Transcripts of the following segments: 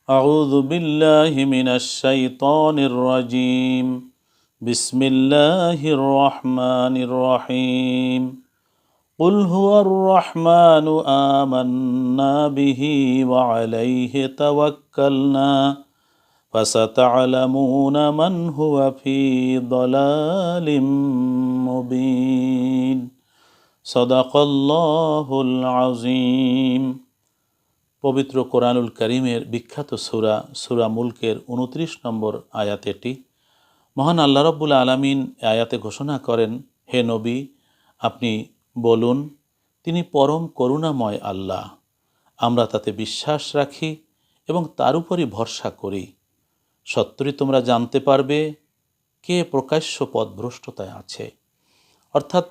أعوذ بالله من الشيطان الرجيم بسم الله الرحمن الرحيم قل هو الرحمن آمنا به وعليه توكلنا فستعلمون من هو في ضلال مبين صدق الله العظيم। পবিত্র কোরআনুল কারীমের বিখ্যাত সূরা মুলকের ২৯ নম্বর আয়াত এটি। মহান আল্লাহ রাব্বুল আলামিন আয়াতে ঘোষণা করেন, হে নবী, আপনি বলুন, তিনি পরম করুণাময় আল্লাহ, আমরা তাতে বিশ্বাস রাখি এবং তার উপরই ভরসা করি। সত্যই তোমরা জানতে পারবে কে প্রকাশ্য পথভ্রষ্টতায় আছে। অর্থাৎ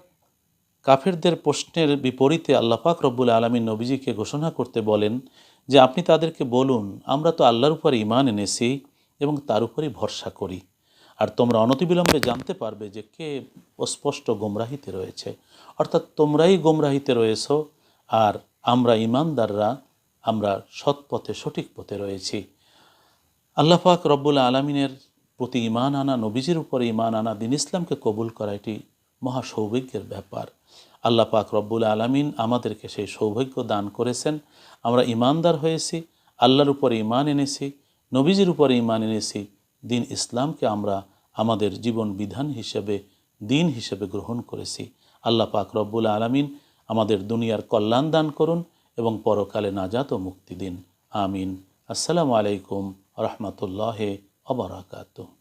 কাফেরদের প্রশ্নের বিপরীতে আল্লাহ পাক রব্বুল আলামিন নবীজিকে ঘোষণা করতে বলেন যে আপনি তাদেরকে বলুন, আমরা তো আল্লাহর উপর ঈমান এনেছি এবং তার উপরই ভরসা করি, আর তোমরা অনতিবিলম্বে জানতে পারবে যে কে স্পষ্ট গোমরাহিতে রয়েছে। অর্থাৎ তোমরাই গোমরাহিতে রয়েছো আর আমরা ঈমানদাররা আমরা সৎ পথে, সঠিক পথে রয়েছি। আল্লাহ পাক রব্বুল আলামিনের প্রতি ঈমান আনা, নবীজির উপরে ঈমান আনা, দ্বীন ইসলামকে কবুল করা এটি মহা সৌভাগ্যের ব্যাপার। আল্লাহ পাক রব্বুল আলামিন আমাদেরকে সেই সৌভাগ্য দান করেছেন। আমরা ঈমানদার হয়েছি, আল্লাহর উপরে ঈমান এনেছি, নবীজির উপরে ঈমান এনেছি, দ্বীন ইসলামকে আমরা আমাদের জীবন বিধান হিসেবে, দ্বীন হিসেবে গ্রহণ করেছি। আল্লাহ পাক রব্বুল আলামিন আমাদের দুনিয়ার কল্যাণ দান করুন এবং পরকালে নাজাত ও মুক্তি দিন। আমিন। আসসালামু আলাইকুম রহমতুল্লাহ ওয়া বারাকাতুহু।